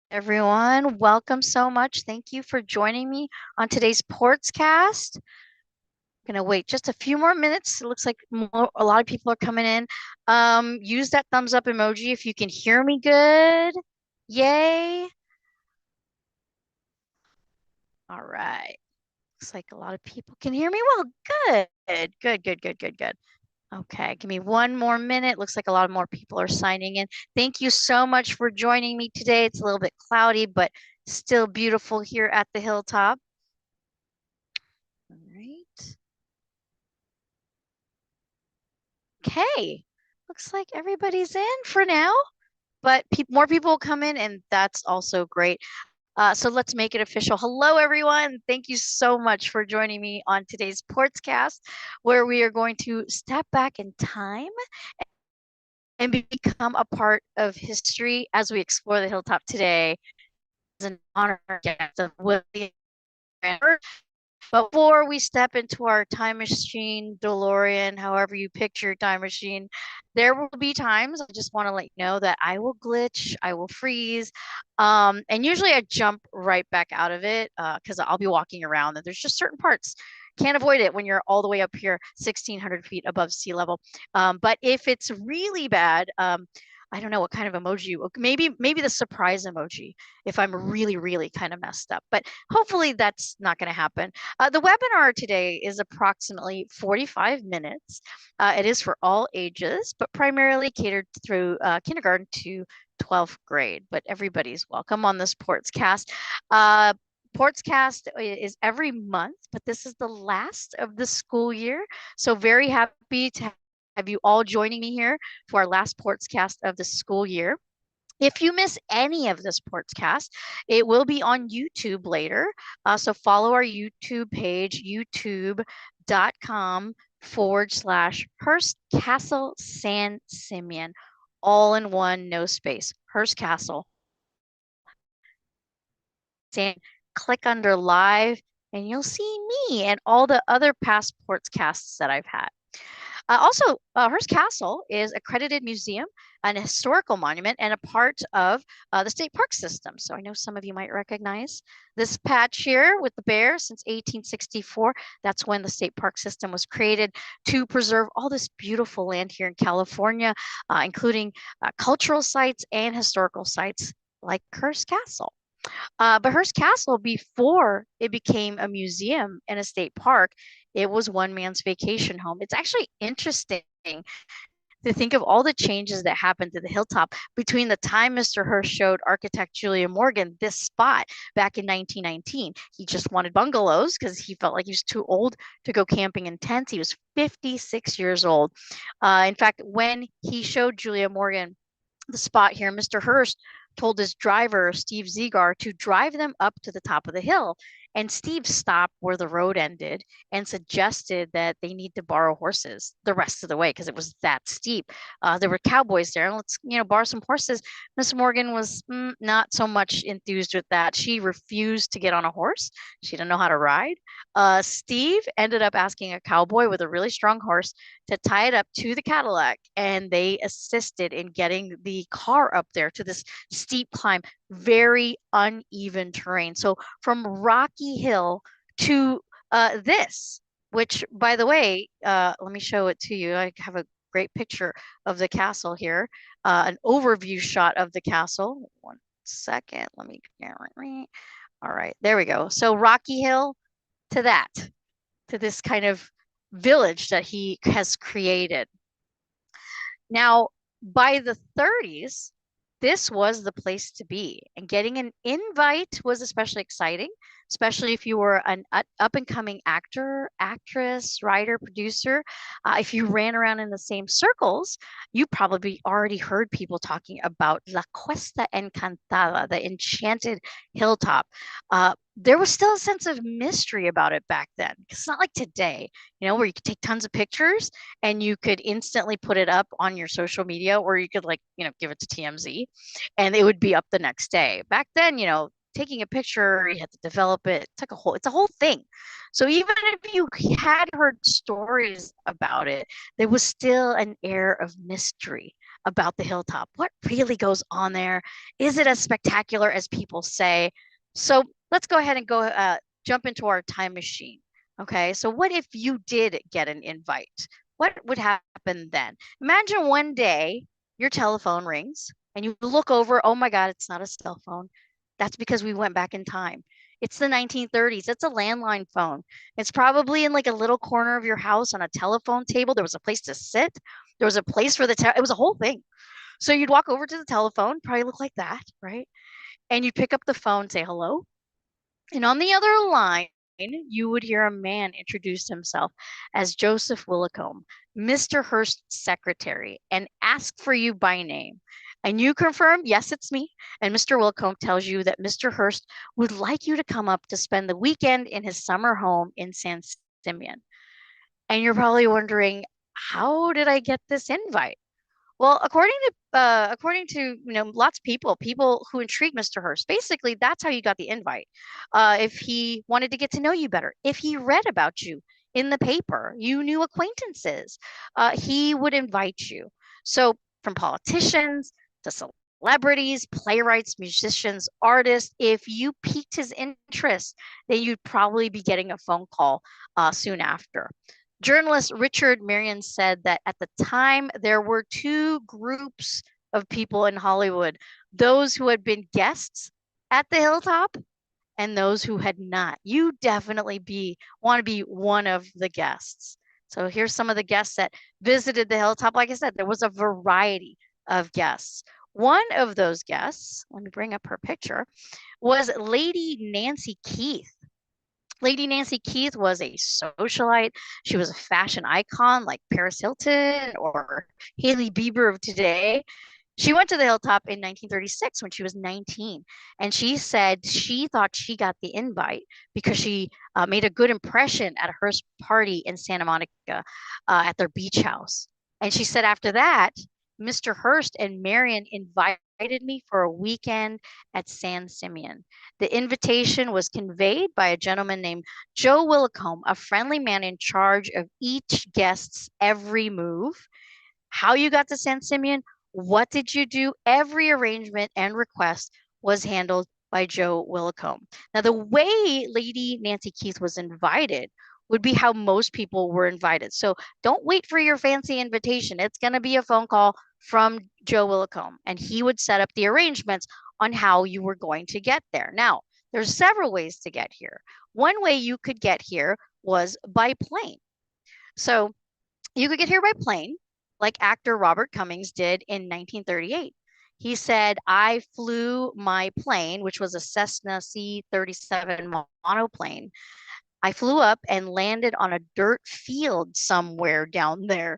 Everyone. Welcome so much. Thank you for joining me on today's Portscast. I'm gonna wait just a few more minutes. It looks like a lot of people are coming in. Use that thumbs up emoji if you can hear me good. Yay. All right. Looks like a lot of people can hear me well. Good. Good, good, good, good, good. Okay, give me one more minute. Looks like a lot more people are signing in. Thank you so much for joining me today. It's a little bit cloudy, but still beautiful here at the hilltop. All right. Okay. Looks like everybody's in for now, but more people will come in, and that's also great. So let's make it official. Hello, everyone. Thank you so much for joining me on today's Portscast, where we are going to step back in time and become a part of history as we explore the hilltop today. As an honor guest of William Randolph. Before we step into our time machine, DeLorean, however you picture time machine, there will be times I just want to let you know that I will glitch, I will freeze, and usually I jump right back out of it because I'll be walking around and there's just certain parts. Can't avoid it when you're all the way up here, 1,600 feet above sea level. But if it's really bad, I don't know what kind of emoji. Maybe the surprise emoji if I'm really kind of messed up. But hopefully that's not going to happen. The webinar today is approximately 45 minutes. It is for all ages, but primarily catered through kindergarten to 12th grade. But everybody's welcome on this Portscast. Portscast is every month, but this is the last of the school year. So very happy to have you all joining me here for our last Portscast of the school year. If you miss any of this Portscast, it will be on YouTube later. So follow our YouTube page, youtube.com/ Hearst Castle San Simeon, all in one, no space. Hearst Castle. San, click under live, and you'll see me and all the other past Portscasts that I've had. Hearst Castle is a accredited museum, an historical monument, and a part of the state park system. So I know some of you might recognize this patch here with the bear since 1864. That's when the state park system was created to preserve all this beautiful land here in California, including cultural sites and historical sites like Hearst Castle. But Hearst Castle, before it became a museum and a state park, it was one man's vacation home. It's actually interesting to think of all the changes that happened to the hilltop between the time Mr. Hearst showed architect Julia Morgan this spot back in 1919. He just wanted bungalows because he felt like he was too old to go camping in tents. He was 56 years old. In fact, when he showed Julia Morgan the spot here, Mr. Hearst told his driver, Steve Zegar, to drive them up to the top of the hill. And Steve stopped where the road ended and suggested that they need to borrow horses the rest of the way because it was that steep. There were cowboys there. Let's, borrow some horses. Miss Morgan was not so much enthused with that. She refused to get on a horse. She didn't know how to ride. Steve ended up asking a cowboy with a really strong horse to tie it up to the Cadillac, and they assisted in getting the car up there to this steep climb, very uneven terrain. So from Rocky Hill to this, which, by the way, let me show it to you. I have a great picture of the castle here, an overview shot of the castle. One second, let me. All right, there we go. So Rocky Hill to that, to this kind of village that he has created. Now, by the 30s, this was the place to be, and getting an invite was especially exciting, especially if you were an up and coming actor, actress, writer, producer. If you ran around in the same circles, you probably already heard people talking about La Cuesta Encantada, the enchanted hilltop. There was still a sense of mystery about it back then. It's not like today, where you could take tons of pictures and you could instantly put it up on your social media, or you could give it to TMZ and it would be up the next day. Back then, taking a picture, you had to develop it. It's a whole thing. So even if you had heard stories about it, there was still an air of mystery. about the hilltop? What really goes on there? Is it as spectacular as people say? So let's go ahead and go jump into our time machine. Okay, so what if you did get an invite? What would happen then? Imagine one day your telephone rings and you look over, oh my God, it's not a cell phone. That's because we went back in time. It's the 1930s. It's a landline phone. It's probably in like a little corner of your house on a telephone table. There was a place to sit. There was a place for it was a whole thing. So you'd walk over to the telephone, probably look like that, right? And you'd pick up the phone, say hello, and on the other line, you would hear a man introduce himself as Joseph Willicombe, Mr. Hearst's secretary, and ask for you by name. And you confirm, yes, it's me. And Mr. Wilcombe tells you that Mr. Hearst would like you to come up to spend the weekend in his summer home in San Simeon. And you're probably wondering, how did I get this invite? Well, according to lots of people who intrigue Mr. Hearst, basically that's how you got the invite. If he wanted to get to know you better, if he read about you in the paper, you knew acquaintances, he would invite you. So from politicians to celebrities, playwrights, musicians, artists, if you piqued his interest, then you'd probably be getting a phone call soon after. Journalist Richard Marion said that at the time there were two groups of people in Hollywood, those who had been guests at the Hilltop and those who had not. You definitely want to be one of the guests. So here's some of the guests that visited the Hilltop. Like I said, there was a variety of guests. One of those guests, let me bring up her picture, was Lady Nancy Keith. Lady Nancy Keith was a socialite. She was a fashion icon like Paris Hilton or Hailey Bieber of today. She went to the Hilltop in 1936 when she was 19, and she said she thought she got the invite because she made a good impression at a Hearst party in Santa Monica at their beach house. And she said after that, Mr. Hearst and Marion invited me for a weekend at San Simeon. The invitation was conveyed by a gentleman named Joe Willicombe, a friendly man in charge of each guest's every move. How you got to San Simeon, what did you do? Every arrangement and request was handled by Joe Willicombe. Now, the way Lady Nancy Keith was invited would be how most people were invited. So don't wait for your fancy invitation. It's going to be a phone call from Joe Willicombe, and he would set up the arrangements on how you were going to get there. Now, there's several ways to get here. One way you could get here was by plane. So you could get here by plane, like actor Robert Cummings did in 1938. He said, I flew my plane, which was a Cessna C-37 monoplane. I flew up and landed on a dirt field somewhere down there.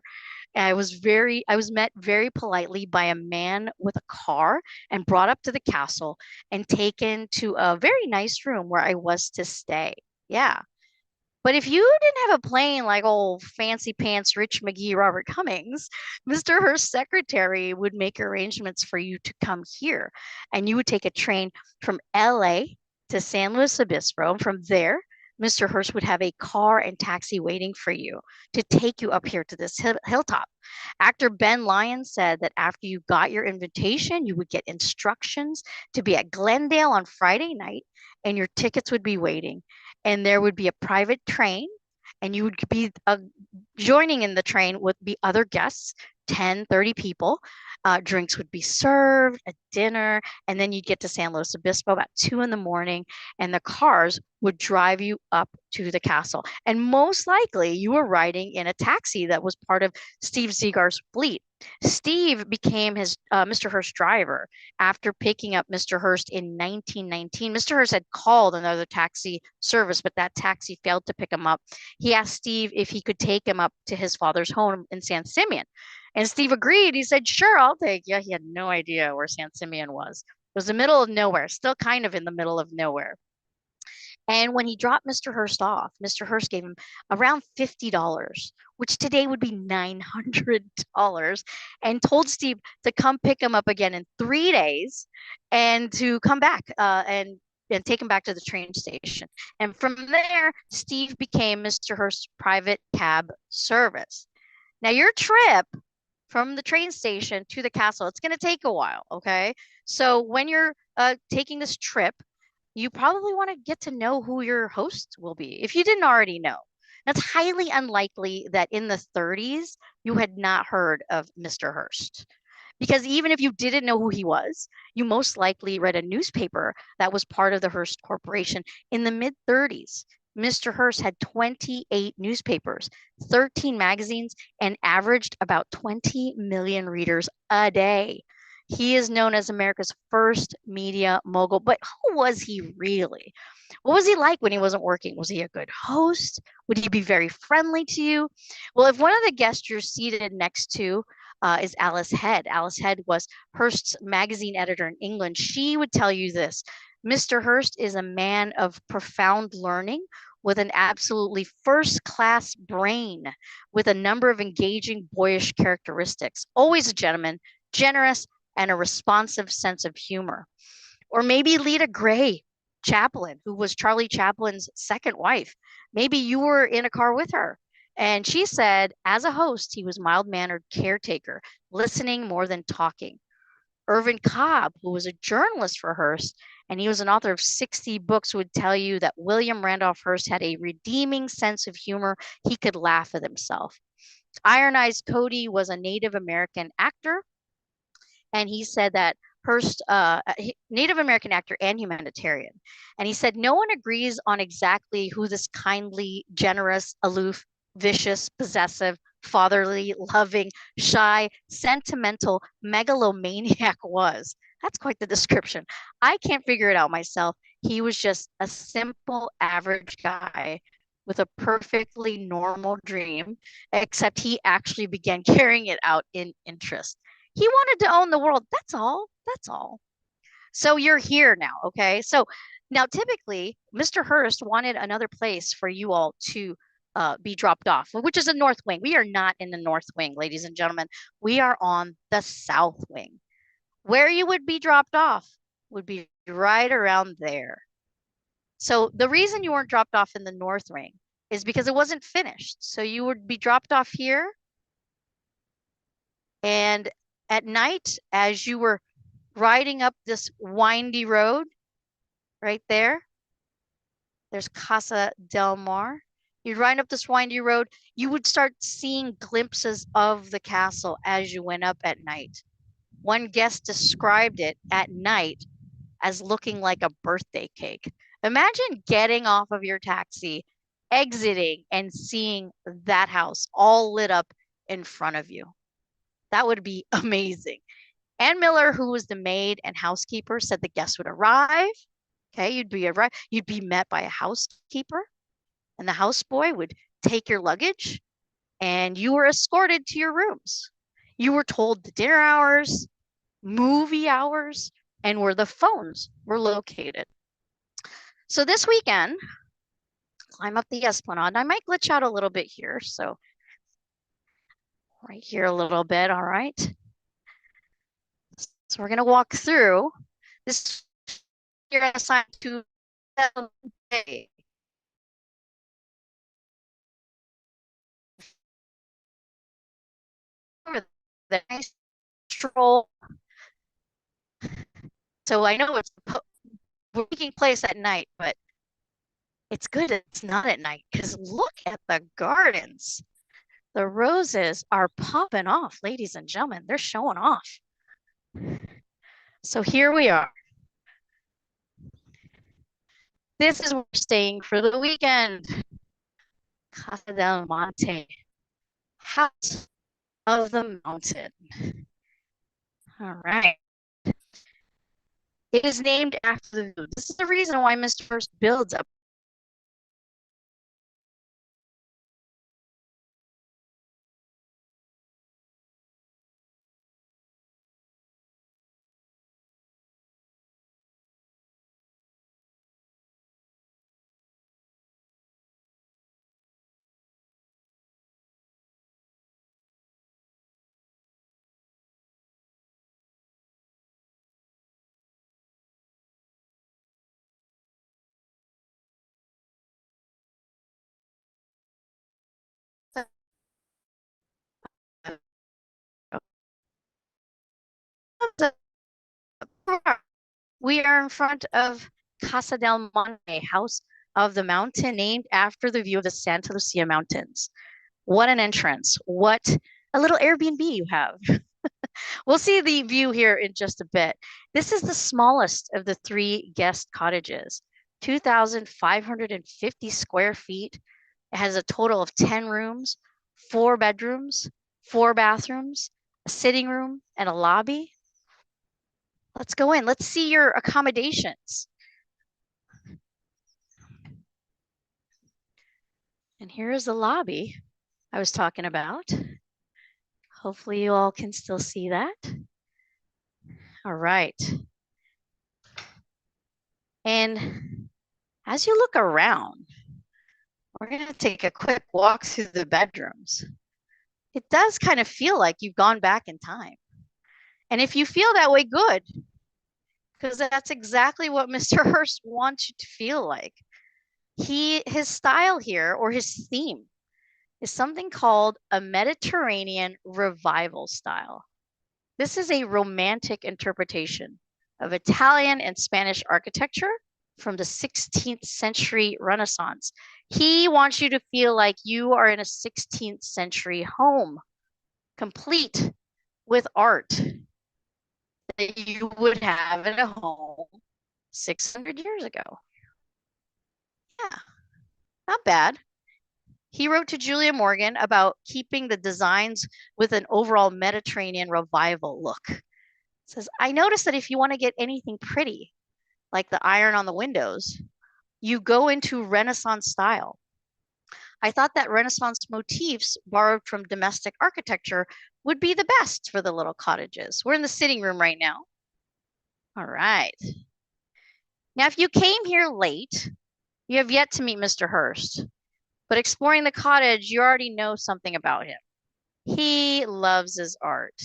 And I was met very politely by a man with a car and brought up to the castle and taken to a very nice room where I was to stay. Yeah. But if you didn't have a plane like old fancy pants Rich McGee Robert Cummings, Mr. Hearst's secretary would make arrangements for you to come here. And you would take a train from LA to San Luis Obispo. And from there, Mr. Hearst would have a car and taxi waiting for you to take you up here to this hilltop. Actor Ben Lyons said that after you got your invitation, you would get instructions to be at Glendale on Friday night, and your tickets would be waiting. And there would be a private train, and you would be joining in the train with the other guests, 10, 30 people. Drinks would be served, a dinner, and then you'd get to San Luis Obispo about 2 in the morning, and the cars would drive you up to the castle. And most likely you were riding in a taxi that was part of Steve Seagar's fleet. Steve became his Mr. Hearst driver after picking up Mr. Hearst in 1919. Mr. Hearst had called another taxi service, but that taxi failed to pick him up. He asked Steve if he could take him up to his father's home in San Simeon. And Steve agreed. He said, sure, I'll take you. He had no idea where San Simeon was. It was the middle of nowhere, still kind of in the middle of nowhere. And when he dropped Mr. Hearst off, Mr. Hearst gave him around $50, which today would be $900, and told Steve to come pick him up again in 3 days and to come back and take him back to the train station. And from there, Steve became Mr. Hearst's private cab service. Now, your trip from the train station to the castle. It's going to take a while, okay? So when you're taking this trip, you probably want to get to know who your host will be if you didn't already know. That's highly unlikely that in the 30s you had not heard of Mr. Hearst. Because even if you didn't know who he was, you most likely read a newspaper that was part of the Hearst Corporation. In the mid 30s, Mr. Hearst had 28 newspapers, 13 magazines, and averaged about 20 million readers a day. He is known as America's first media mogul, but who was he really? What was he like when he wasn't working? Was he a good host? Would he be very friendly to you? Well, if one of the guests you're seated next to is Alice Head. Alice Head was Hearst's magazine editor in England. She would tell you this: Mr. Hearst is a man of profound learning with an absolutely first class brain, with a number of engaging boyish characteristics. Always a gentleman, generous, and a responsive sense of humor. Or maybe Lita Gray, Chaplin, who was Charlie Chaplin's second wife. Maybe you were in a car with her. And she said, as a host, he was mild mannered caretaker, listening more than talking. Irvin Cobb, who was a journalist for Hearst, and he was an author of 60 books, would tell you that William Randolph Hearst had a redeeming sense of humor. He could laugh at himself. Iron Eyes Cody was a Native American actor, and he said that Hearst, Native American actor and humanitarian, and he said no one agrees on exactly who this kindly, generous, aloof, vicious, possessive, fatherly, loving, shy, sentimental megalomaniac was. That's quite the description. I can't figure it out myself. He was just a simple, average guy with a perfectly normal dream, except he actually began carrying it out in interest. He wanted to own the world. That's all. That's all. So you're here now, okay? So now typically Mr. Hearst wanted another place for you all to be dropped off, which is a north wing. We are not in the north wing, ladies and gentlemen. We are on the south wing. Where you would be dropped off would be right around there. So the reason you weren't dropped off in the north wing is because it wasn't finished. So you would be dropped off here, and at night, as you were riding up this windy road right there, there's Casa del Mar. You'd ride up this windy road, you would start seeing glimpses of the castle as you went up at night. One guest described it at night as looking like a birthday cake. Imagine getting off of your taxi, exiting, and seeing that house all lit up in front of you. That would be amazing. Ann Miller, who was the maid and housekeeper, said the guests would arrive. Okay, you'd be met by a housekeeper, and the houseboy would take your luggage, and you were escorted to your rooms. You were told the dinner hours, movie hours, and where the phones were located. So this weekend, climb up the Esplanade. I might glitch out a little bit here, so right here a little bit, all right? So we're gonna walk through this. You're assigned to day. The nice stroll. So I know we're taking place at night, but it's good it's not at night because look at the gardens. The roses are popping off, ladies and gentlemen. They're showing off. So here we are. This is where we're staying for the weekend. Casa del Monte, House of the Mountain. All right. It is named after the view. This is the reason why Mr. Hearst builds up We are in front of Casa del Monte, House of the Mountain, named after the view of the Santa Lucia Mountains. What an entrance. What a little Airbnb you have. We'll see the view here in just a bit. This is the smallest of the three guest cottages, 2,550 square feet. It has a total of 10 rooms, 4 bedrooms, 4 bathrooms, a sitting room, and a lobby. Let's go in. Let's see your accommodations. And here is the lobby I was talking about. Hopefully you all can still see that. All right. And as you look around, we're going to take a quick walk through the bedrooms. It does kind of feel like you've gone back in time. And if you feel that way, good, because that's exactly what Mr. Hearst wants you to feel like. His style here, or his theme, is something called a Mediterranean revival style. This is a romantic interpretation of Italian and Spanish architecture from the 16th century Renaissance. He wants you to feel like you are in a 16th century home, complete with art that you would have in a home 600 years ago. Yeah, not bad. He wrote to Julia Morgan about keeping the designs with an overall Mediterranean revival look. It says, I noticed that if you want to get anything pretty, like the iron on the windows, you go into Renaissance style. I thought that Renaissance motifs borrowed from domestic architecture would be the best for the little cottages. We're in the sitting room right now. All right. Now, if you came here late, you have yet to meet Mr. Hearst, but exploring the cottage, you already know something about him. He loves his art.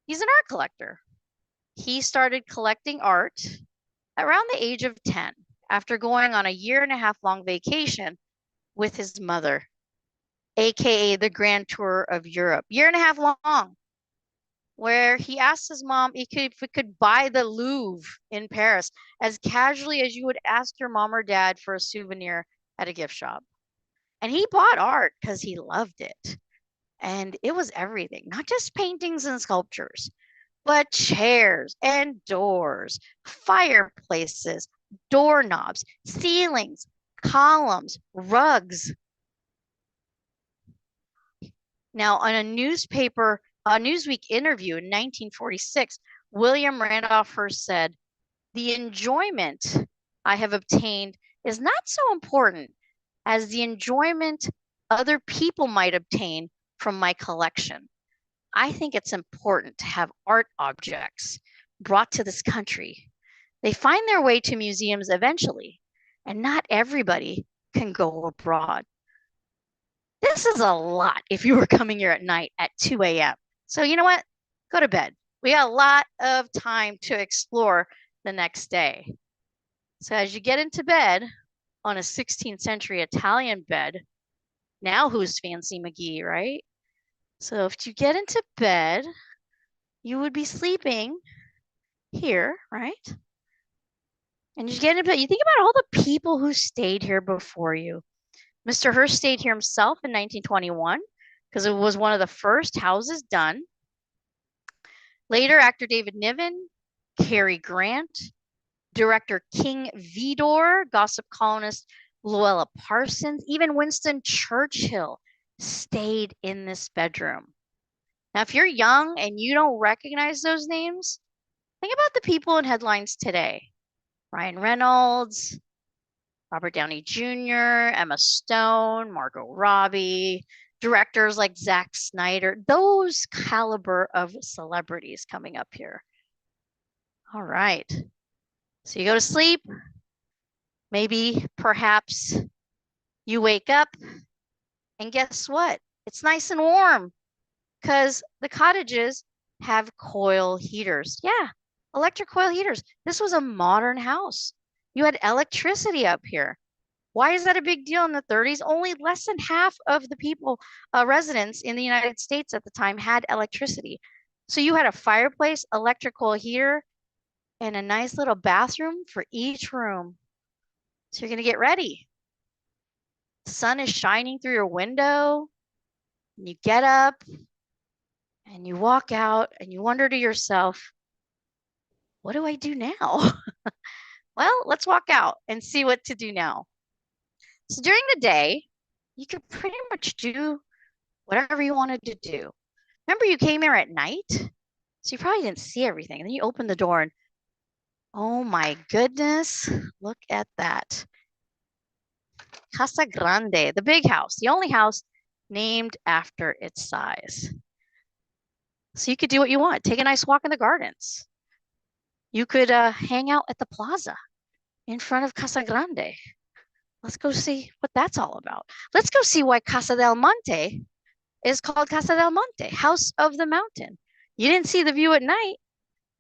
He's an art collector. He started collecting art around the age of 10 after going on a 1.5 year long vacation with his mother, aka the Grand Tour of Europe, 1.5 years long, where he asked his mom if we could buy the Louvre in Paris as casually as you would ask your mom or dad for a souvenir at a gift shop. And he bought art because he loved it. And it was everything, not just paintings and sculptures, but chairs and doors, fireplaces, doorknobs, ceilings, columns, rugs. Now, on a Newsweek interview in 1946, William Randolph Hearst said, the enjoyment I have obtained is not so important as the enjoyment other people might obtain from my collection. I think it's important to have art objects brought to this country. They find their way to museums eventually, and not everybody can go abroad. This is a lot if you were coming here at night at 2 a.m. So you know what? Go to bed. We got a lot of time to explore the next day. So as you get into bed on a 16th century Italian bed, now who's fancy McGee, right? So if you get into bed, you would be sleeping here, right? And you get into bed, you think about all the people who stayed here before you. Mr. Hearst stayed here himself in 1921 because it was one of the first houses done. Later, actor David Niven, Cary Grant, director King Vidor, gossip columnist Luella Parsons, even Winston Churchill stayed in this bedroom. Now, if you're young and you don't recognize those names, think about the people in headlines today. Ryan Reynolds, Robert Downey Jr., Emma Stone, Margot Robbie, directors like Zack Snyder, those caliber of celebrities coming up here. All right. So you go to sleep. Maybe, perhaps you wake up and guess what? It's nice and warm because the cottages have coil heaters. Yeah, electric coil heaters. This was a modern house. You had electricity up here. Why is that a big deal in the 30s? Only less than half of the people, residents in the United States at the time had electricity. So you had a fireplace, electric coil heater, and a nice little bathroom for each room. So you're going to get ready. The sun is shining through your window, and you get up and you walk out and you wonder to yourself, what do I do now? Well, let's walk out and see what to do now. So during the day, you could pretty much do whatever you wanted to do. Remember, you came here at night, so you probably didn't see everything. And then you opened the door and oh my goodness, look at that. Casa Grande, the big house, the only house named after its size. So you could do what you want. Take a nice walk in the gardens. You could hang out at the plaza in front of Casa Grande. Let's go see what that's all about. Let's go see why Casa del Monte is called Casa del Monte, House of the Mountain. You didn't see the view at night.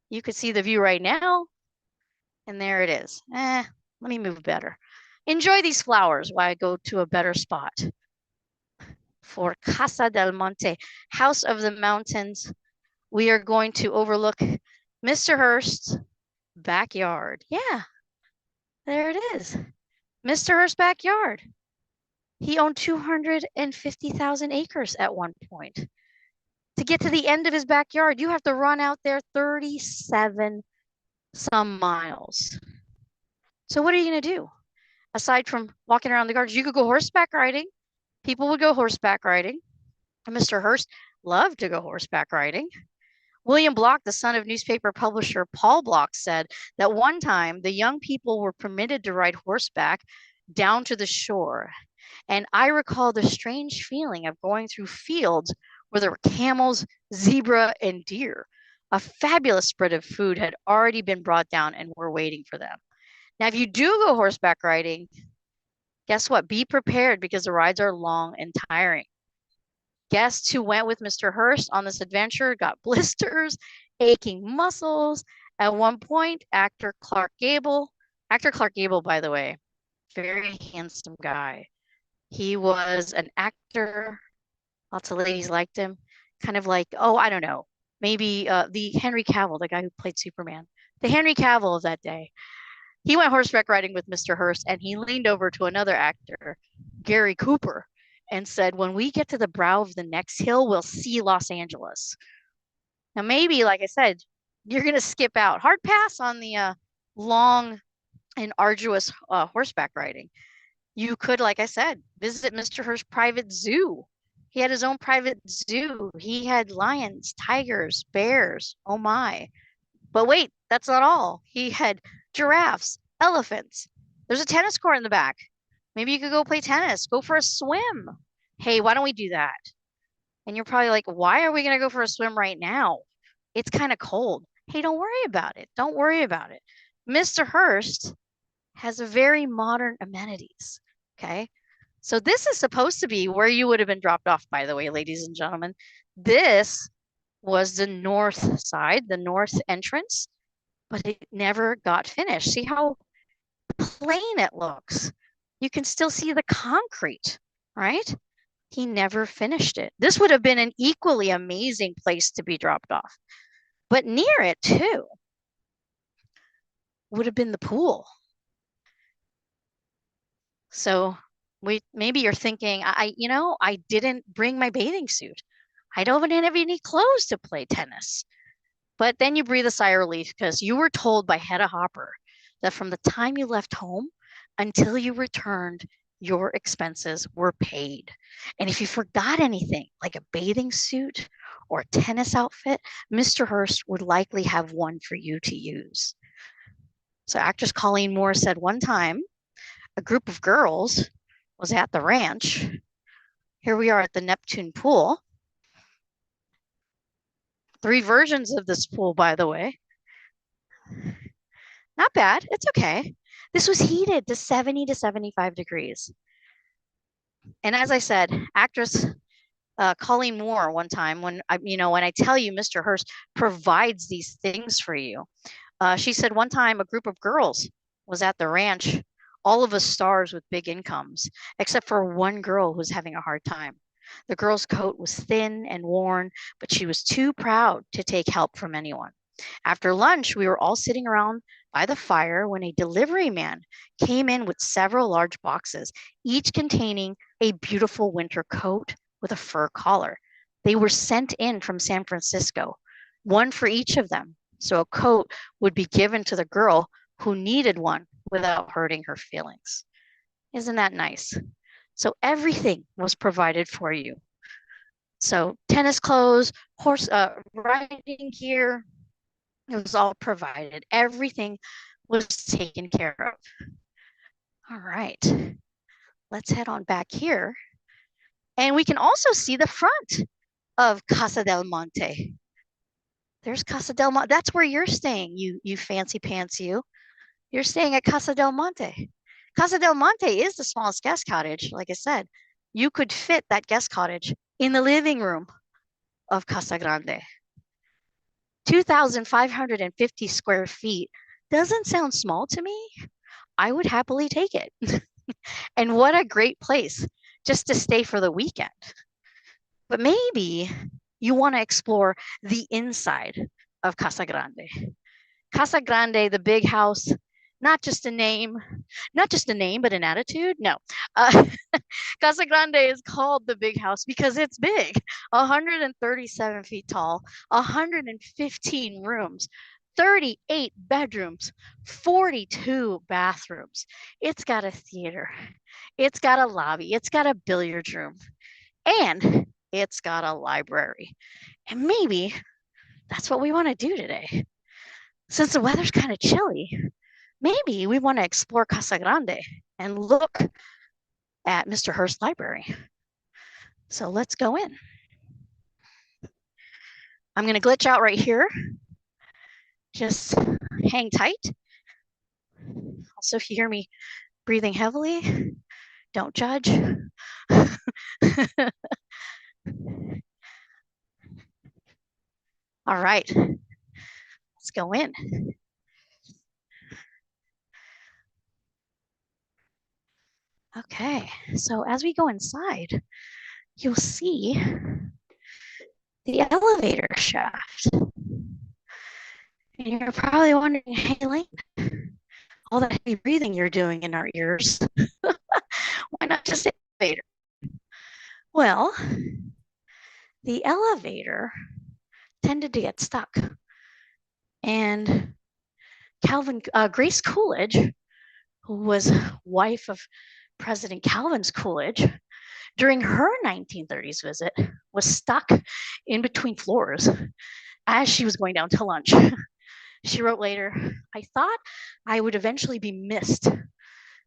You could see the view right now. And there it is. Let me move better. Enjoy these flowers while I go to a better spot. For Casa del Monte, House of the Mountains, we are going to overlook Mr. Hearst's backyard. Yeah, there it is. Mr. Hearst's backyard. He owned 250,000 acres at one point. To get to the end of his backyard, you have to run out there 37 some miles. So what are you going to do? Aside from walking around the gardens, you could go horseback riding. People would go horseback riding. Mr. Hearst loved to go horseback riding. William Block, the son of newspaper publisher Paul Block, said that one time the young people were permitted to ride horseback down to the shore. And I recall the strange feeling of going through fields where there were camels, zebra, and deer. A fabulous spread of food had already been brought down and were waiting for them. Now, if you do go horseback riding, guess what? Be prepared because the rides are long and tiring. Guests who went with Mr. Hearst on this adventure got blisters, aching muscles. At one point, actor Clark Gable, by the way, very handsome guy. He was an actor. Lots of ladies liked him. Kind of like, oh, I don't know, maybe the Henry Cavill, the guy who played Superman, the Henry Cavill of that day. He went horseback riding with Mr. Hearst and he leaned over to another actor, Gary Cooper, and said, when we get to the brow of the next hill, we'll see Los Angeles. Now, maybe, like I said, you're going to skip out. Hard pass on the long and arduous horseback riding. You could, like I said, visit Mr. Hearst's private zoo. He had his own private zoo. He had lions, tigers, bears. Oh my. But wait, that's not all. He had giraffes, elephants. There's a tennis court in the back. Maybe you could go play tennis, go for a swim. Hey, why don't we do that? And you're probably like, why are we going to go for a swim right now? It's kind of cold. Hey, don't worry about it. Don't worry about it. Mr. Hearst has a very modern amenities. Okay. So this is supposed to be where you would have been dropped off, by the way, ladies and gentlemen. This was the north side, the north entrance, but it never got finished. See how plain it looks? You can still see the concrete, right? He never finished it. This would have been an equally amazing place to be dropped off. But near it, too, would have been the pool. So maybe you're thinking, I didn't bring my bathing suit. I don't even have any clothes to play tennis. But then you breathe a sigh of relief because you were told by Hedda Hopper that from the time you left home until you returned, your expenses were paid. And if you forgot anything, like a bathing suit or a tennis outfit, Mr. Hearst would likely have one for you to use. So actress Colleen Moore said one time, a group of girls was at the ranch. Here we are at the Neptune pool. 3 versions of this pool, by the way. Not bad. It's okay. This was heated to 70 to 75 degrees. And as I said, actress Colleen Moore one time, when I tell you Mr. Hearst provides these things for you, she said one time a group of girls was at the ranch, all of us stars with big incomes, except for one girl who was having a hard time. The girl's coat was thin and worn, but she was too proud to take help from anyone. After lunch, we were all sitting around by the fire when a delivery man came in with several large boxes, each containing a beautiful winter coat with a fur collar. They were sent in from San Francisco, one for each of them. So a coat would be given to the girl who needed one without hurting her feelings. Isn't that nice? So everything was provided for you. So tennis clothes, horse riding gear, it was all provided. Everything was taken care of. All right, let's head on back here. And we can also see the front of Casa del Monte. There's Casa del Monte. That's where you're staying, you fancy pants you. You're staying at Casa del Monte. Casa del Monte is the smallest guest cottage, like I said. You could fit that guest cottage in the living room of Casa Grande. 2,550 square feet doesn't sound small to me. I would happily take it. And what a great place just to stay for the weekend. But maybe you want to explore the inside of Casa Grande. Casa Grande, the big house, not just a name, but an attitude. No. Uh, Casa Grande is called the big house because it's big, 137 feet tall, 115 rooms, 38 bedrooms, 42 bathrooms. It's got a theater, it's got a lobby, it's got a billiards room, and it's got a library. And maybe that's what we want to do today. Since the weather's kind of chilly, maybe we want to explore Casa Grande and look at Mr. Hearst Library. So let's go in. I'm going to glitch out right here. Just hang tight. Also, if you hear me breathing heavily, don't judge. All right, let's go in. Okay, so as we go inside, you'll see the elevator shaft. And you're probably wondering, hey, Lane, all that heavy breathing you're doing in our ears, why not just the elevator? Well, the elevator tended to get stuck. And Grace Coolidge, who was wife of President Calvin Coolidge, during her 1930s visit, was stuck in between floors as she was going down to lunch. She wrote later, I thought I would eventually be missed,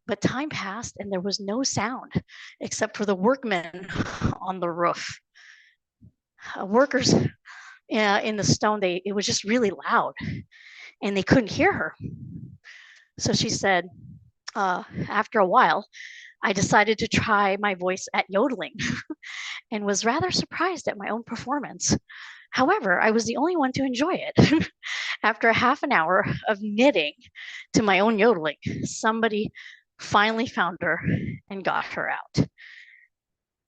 but time passed and there was no sound except for the workmen on the roof. Workers in the stone, it was just really loud and they couldn't hear her. So she said, after a while, I decided to try my voice at yodeling and was rather surprised at my own performance. However, I was the only one to enjoy it. After a half an hour of knitting to my own yodeling, somebody finally found her and got her out.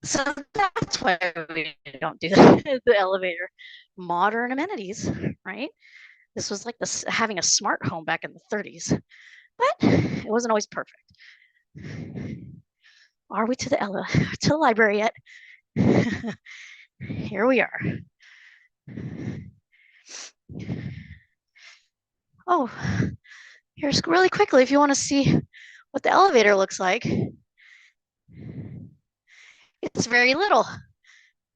So that's why we don't do the elevator. Modern amenities, right? This was like having a smart home back in the 30s, but it wasn't always perfect. Are we to the library yet? Here we are. Oh, here's really quickly if you want to see what the elevator looks like. It's very little.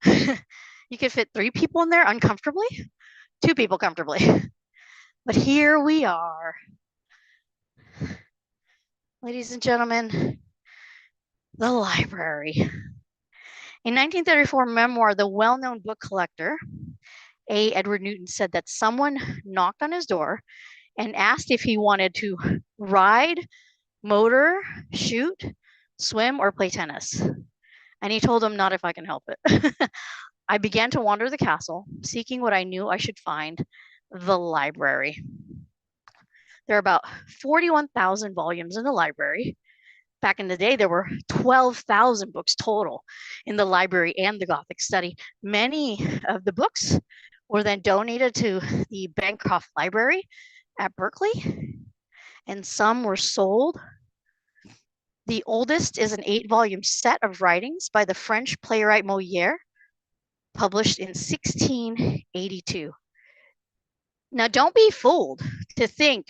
You could fit 3 people in there uncomfortably, 2 people comfortably. But here we are. Ladies and gentlemen, the library. In 1934 memoir, the well-known book collector, A. Edward Newton, said that someone knocked on his door and asked if he wanted to ride, motor, shoot, swim, or play tennis. And he told him, not if I can help it. I began to wander the castle, seeking what I knew I should find, the library. There are about 41,000 volumes in the library. Back in the day, there were 12,000 books total in the library and the Gothic study. Many of the books were then donated to the Bancroft Library at Berkeley, and some were sold. The oldest is an 8-volume set of writings by the French playwright Molière, published in 1682. Now, don't be fooled to think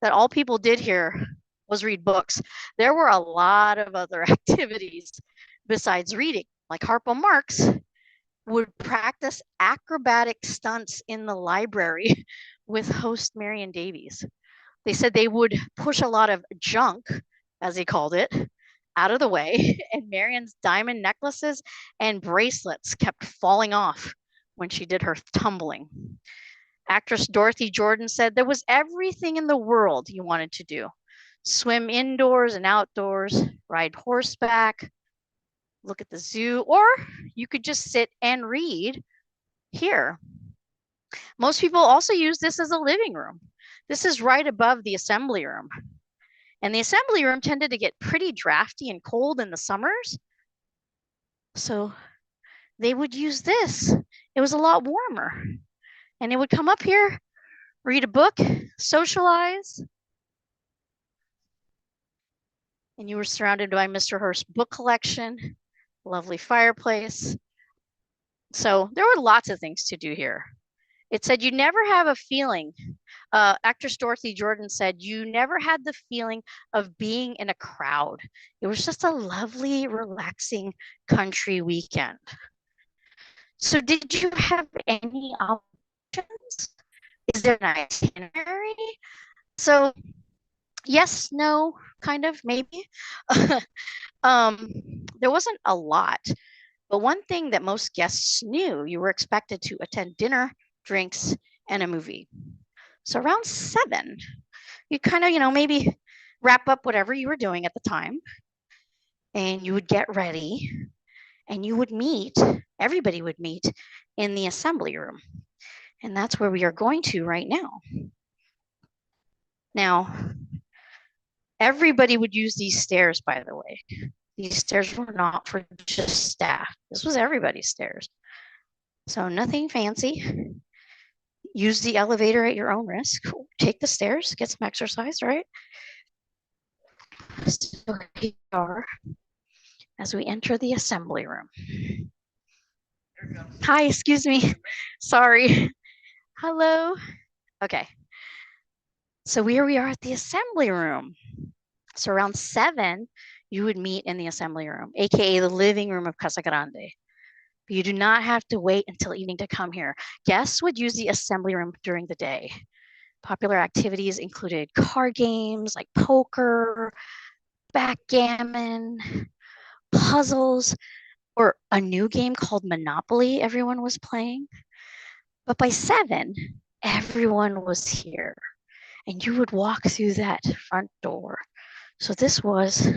that all people did here was read books. There were a lot of other activities besides reading, like Harpo Marx would practice acrobatic stunts in the library with host Marion Davies. They said they would push a lot of junk, as he called it, out of the way, and Marion's diamond necklaces and bracelets kept falling off when she did her tumbling. Actress Dorothy Jordan said there was everything in the world you wanted to do: swim indoors and outdoors, ride horseback, look at the zoo, or you could just sit and read here. Most people also use this as a living room. This is right above the assembly room. And the assembly room tended to get pretty drafty and cold in the summers. So they would use this. It was a lot warmer. And they would come up here, read a book, socialize. And you were surrounded by Mr. Hearst's book collection, lovely fireplace. So there were lots of things to do here. It said you never have a feeling. Actress Dorothy Jordan said you never had the feeling of being in a crowd. It was just a lovely, relaxing country weekend. So did you have any options? Is there an itinerary? So yes, no, kind of, maybe. There wasn't a lot, but one thing that most guests knew, you were expected to attend dinner, drinks, and a movie. So around 7, you kind of, maybe wrap up whatever you were doing at the time, and you would get ready, and you would meet, everybody would meet in the assembly room. And that's where we are going to right now. Now, everybody would use these stairs, by the way. These stairs were not for just staff. This was everybody's stairs. So nothing fancy. Use the elevator at your own risk. Take the stairs, get some exercise, right? So here we are as we enter the assembly room. Hi, excuse me. Sorry. Hello. Okay. So here we are at the assembly room. So around 7, you would meet in the assembly room, aka the living room of Casa Grande. But you do not have to wait until evening to come here. Guests would use the assembly room during the day. Popular activities included card games like poker, backgammon, puzzles, or a new game called Monopoly everyone was playing. But by 7, everyone was here, and you would walk through that front door. So this was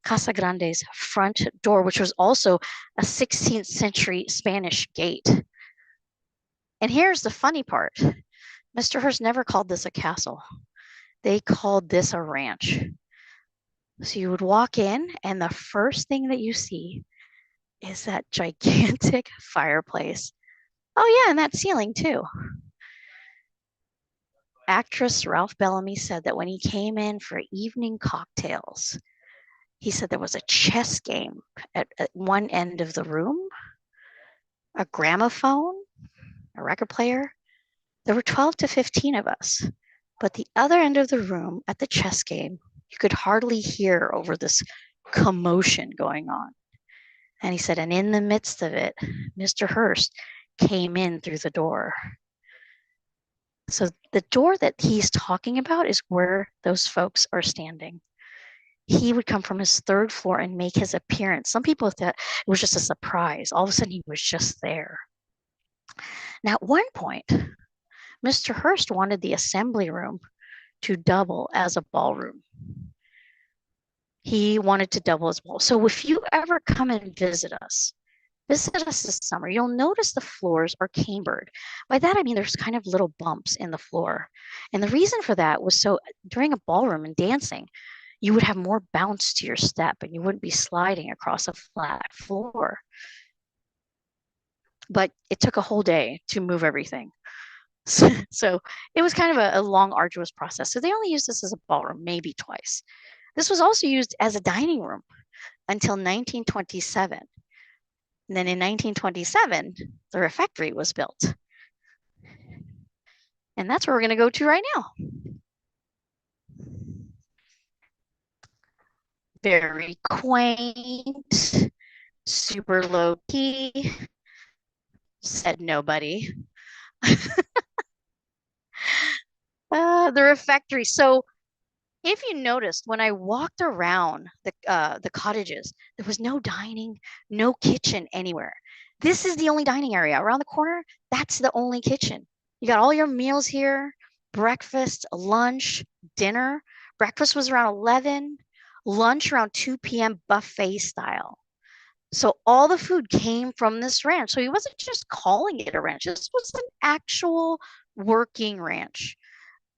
Casa Grande's front door, which was also a 16th century Spanish gate. And here's the funny part. Mr. Hearst never called this a castle. They called this a ranch. So you would walk in, and the first thing that you see is that gigantic fireplace. Oh yeah, and that ceiling too. Actress Ralph Bellamy said that when he came in for evening cocktails, he said there was a chess game at one end of the room, a gramophone, a record player. There were 12 to 15 of us, but the other end of the room at the chess game, you could hardly hear over this commotion going on. And he said, and in the midst of it, Mr. Hearst came in through the door. So the door that he's talking about is where those folks are standing. He would come from his 3rd floor and make his appearance. Some people thought it was just a surprise. All of a sudden, he was just there. Now, at one point, Mr. Hearst wanted the assembly room to double as a ballroom. He wanted to double as ball. So if you ever come and visit us this summer, you'll notice the floors are cambered. By that, I mean there's kind of little bumps in the floor. And the reason for that was so during a ballroom and dancing, you would have more bounce to your step and you wouldn't be sliding across a flat floor. but it took a whole day to move everything. So it was kind of a long, arduous process. So they only used this as a ballroom, maybe twice. This was also used as a dining room until 1927. And then in 1927, the refectory was built. And that's where we're going to go to right now. Very quaint, super low key, said nobody. The refectory. So if you noticed, when I walked around the cottages, there was no dining, no kitchen anywhere. This is the only dining area. Around the corner, that's the only kitchen. You got all your meals here, breakfast, lunch, dinner. Breakfast was around 11, lunch around 2 p.m. buffet style. So all the food came from this ranch. So he wasn't just calling it a ranch. This was an actual working ranch.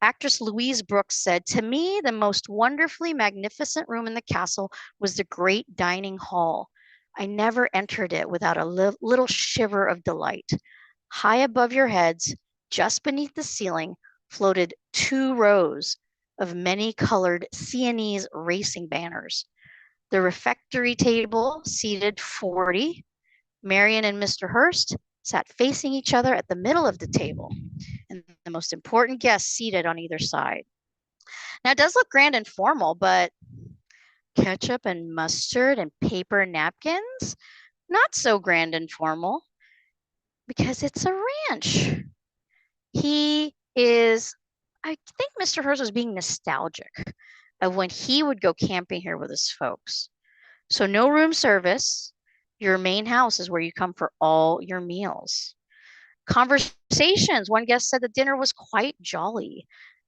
Actress Louise Brooks said, "To me, the most wonderfully magnificent room in the castle was the great dining hall. I never entered it without a little shiver of delight. High above your heads, just beneath the ceiling, floated 2 rows of many-colored Sienese racing banners. The refectory table seated 40. Marion and Mr. Hearst sat facing each other at the middle of the table, and the most important guests seated on either side. Now, it does look grand and formal, but ketchup and mustard and paper napkins, not so grand and formal because it's a ranch. He is, I think Mr. Hearst was being nostalgic of when he would go camping here with his folks. So, no room service. Your main house is where you come for all your meals. Conversations. One guest said the dinner was quite jolly.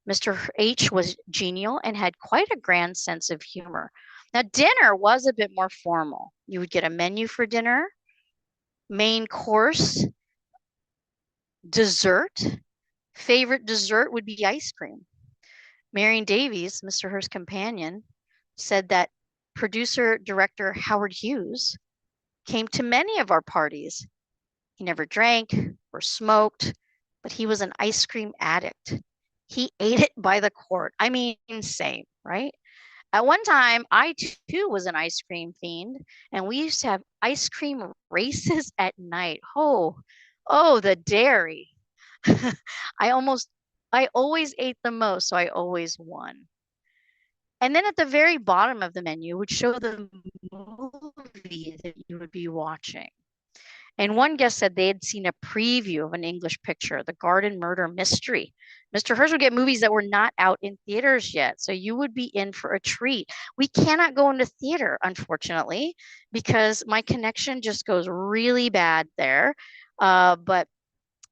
Mr. H was genial and had quite a grand sense of humor. Now, dinner was a bit more formal. You would get a menu for dinner, main course, dessert. Favorite dessert would be ice cream. Marion Davies, Mr. Hearst's companion, said that producer director Howard Hughes came to many of our parties. He never drank or smoked, but he was an ice cream addict. He ate it by the quart. I mean, same, right? At one time, I too was an ice cream fiend, and we used to have ice cream races at night. Oh, the dairy. I almost, I always ate the most, so I always won. And then at the very bottom of the menu would show the movie that you would be watching. And one guest said they had seen a preview of an English picture, The Garden Murder Mystery. Mr. Hearst would get movies that were not out in theaters yet, so you would be in for a treat. We cannot go into theater, unfortunately, because my connection just goes really bad there. But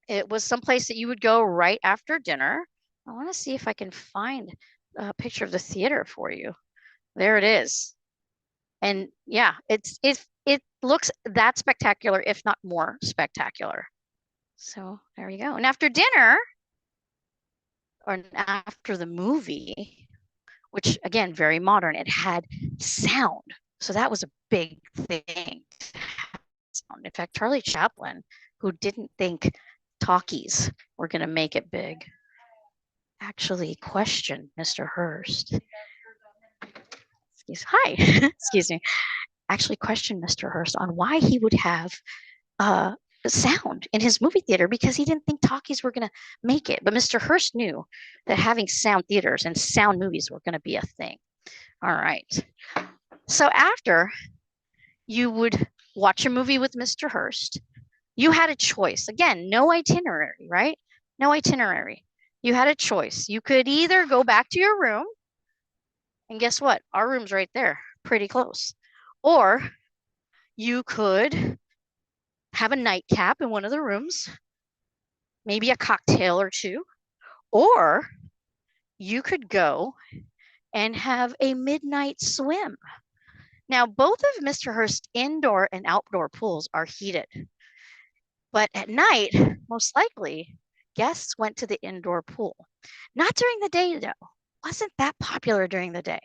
it was someplace that you would go right after dinner. I want to see if I can find a picture of the theater for you. There it is. And yeah, it looks that spectacular, if not more spectacular. So there you go. And after dinner, or after the movie, which again, very modern, it had sound. So that was a big thing. In fact, Charlie Chaplin, who didn't think talkies were going to make it big, actually questioned Mr. Hearst. Hi, excuse me. Actually questioned Mr. Hearst on why he would have sound in his movie theater because he didn't think talkies were going to make it. But Mr. Hearst knew that having sound theaters and sound movies were going to be a thing. All right. So after you would watch a movie with Mr. Hearst, you had a choice. Again, no itinerary, right? No itinerary. You had a choice. You could either go back to your room, and guess what? Our room's right there, pretty close. Or you could have a nightcap in one of the rooms, maybe a cocktail or two, or you could go and have a midnight swim. Now, both of Mr. Hearst's indoor and outdoor pools are heated, but at night, most likely, guests went to the indoor pool. Not during the day, though. wasn't that popular during the day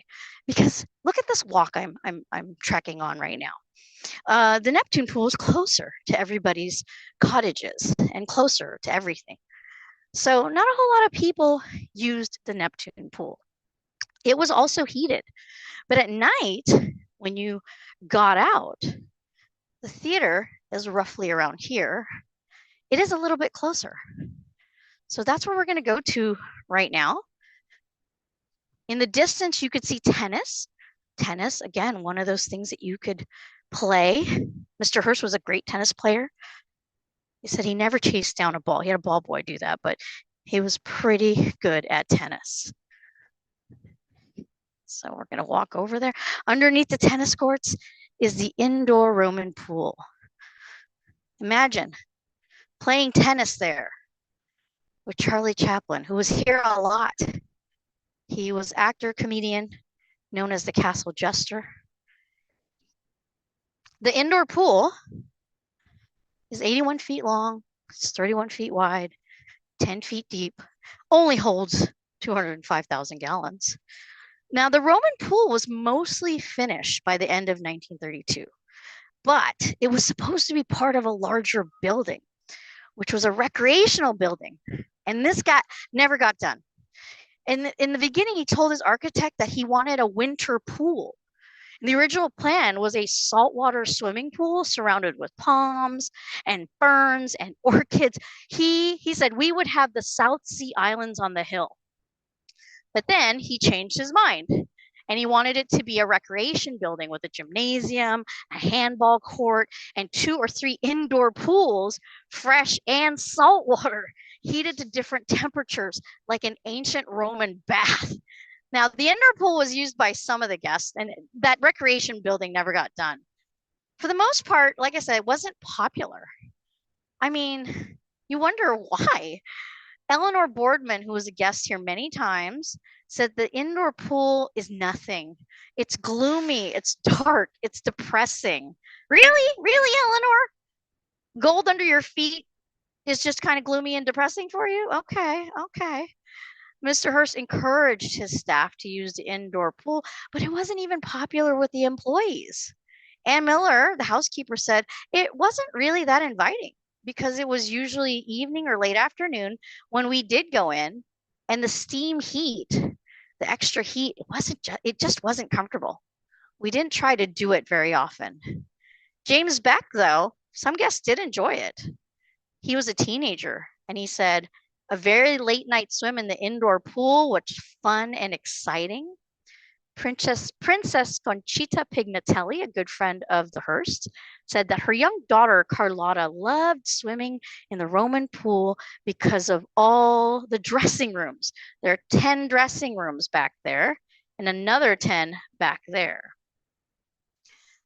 because look at this walk I'm trekking on right now. The Neptune pool is closer to everybody's cottages and closer to everything. So not a whole lot of people used the Neptune pool. It was also heated, but at night, when you got out, the theater is roughly around here. It is a little bit closer. So that's where we're going to go to right now. In the distance, you could see tennis. Tennis, again, one of those things that you could play. Mr. Hearst was a great tennis player. He said he never chased down a ball. He had a ball boy do that, but he was pretty good at tennis. So we're going to walk over there. Underneath the tennis courts is the indoor Roman pool. Imagine playing tennis there with Charlie Chaplin, who was here a lot. He was actor, comedian, known as the Castle Jester. The indoor pool is 81 feet long, it's 31 feet wide, 10 feet deep, only holds 205,000 gallons. Now, the Roman pool was mostly finished by the end of 1932, but it was supposed to be part of a larger building, which was a recreational building. And this never got done. In the beginning, he told his architect that he wanted a winter pool. The original plan was a saltwater swimming pool surrounded with palms and ferns and orchids. He said we would have the South Sea Islands on the hill. But then he changed his mind and he wanted it to be a recreation building with a gymnasium, a handball court, and 2 or 3 indoor pools, fresh and saltwater, heated to different temperatures like an ancient Roman bath. Now, the indoor pool was used by some of the guests, and that recreation building never got done. For the most part, like I said, it wasn't popular. I mean, you wonder why. Eleanor Boardman, who was a guest here many times, said the indoor pool is nothing. It's gloomy, it's dark, it's depressing. Really? Really, Eleanor? Gold under your feet is just kind of gloomy and depressing for you? Okay, okay. Mr. Hearst encouraged his staff to use the indoor pool, but it wasn't even popular with the employees. Ann Miller, the housekeeper, said it wasn't really that inviting because it was usually evening or late afternoon when we did go in, and the steam heat, the extra heat, it just wasn't comfortable. We didn't try to do it very often. James Beck, though, some guests did enjoy it. He was a teenager, and he said, a very late night swim in the indoor pool was fun and exciting. Princess Conchita Pignatelli, a good friend of the Hearst, said that her young daughter Carlotta loved swimming in the Roman pool because of all the dressing rooms. There are 10 dressing rooms back there and another 10 back there.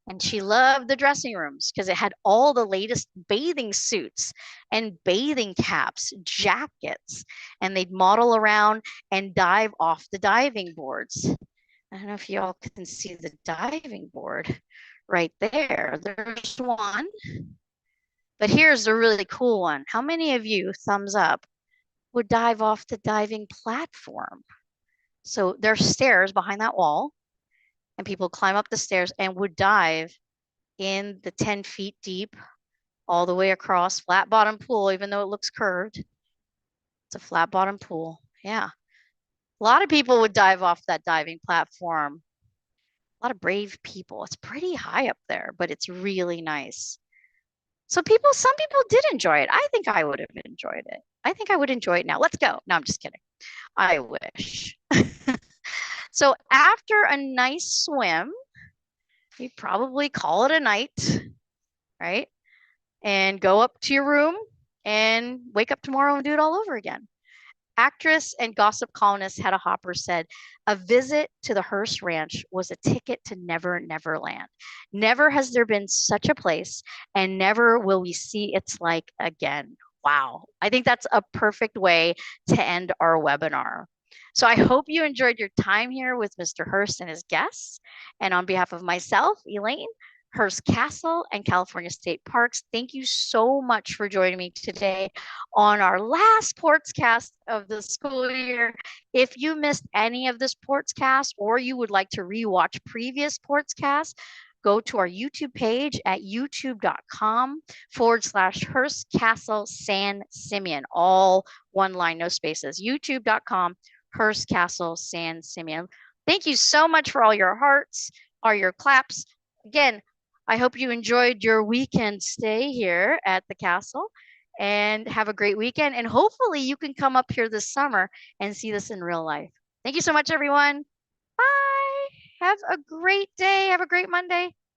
And she loved the dressing rooms because it had all the latest bathing suits and bathing caps, jackets, and they'd model around and dive off the diving boards. I don't know if y'all can see the diving board right there. There's one, but here's the really cool one. How many of you, thumbs up, would dive off the diving platform? So there's stairs behind that wall, and people climb up the stairs and would dive in the 10 feet deep, all the way across, flat bottom pool, even though it looks curved. It's a flat bottom pool. Yeah. A lot of people would dive off that diving platform. A lot of brave people. It's pretty high up there, but it's really nice. So some people did enjoy it. I think I would have enjoyed it. I think I would enjoy it now. Let's go. No, I'm just kidding. I wish. So after a nice swim, you probably call it a night, right? And go up to your room and wake up tomorrow and do it all over again. Actress and gossip columnist Hedda Hopper said, a visit to the Hearst Ranch was a ticket to Never Never Land. Never has there been such a place, and never will we see its like again. Wow. I think that's a perfect way to end our webinar. So I hope you enjoyed your time here with Mr. Hearst and his guests. And on behalf of myself, Elaine, Hearst Castle, and California State Parks. Thank you so much for joining me today on our last Portscast of the school year. If you missed any of this Portscast or you would like to rewatch previous Portscasts, go to our YouTube page at youtube.com/Hearst Castle San Simeon. All one line, no spaces. youtube.com Hearst Castle San Simeon. Thank you so much for all your hearts, all your claps. Again, I hope you enjoyed your weekend stay here at the castle and have a great weekend. And hopefully you can come up here this summer and see this in real life. Thank you so much, everyone. Bye. Have a great day. Have a great Monday.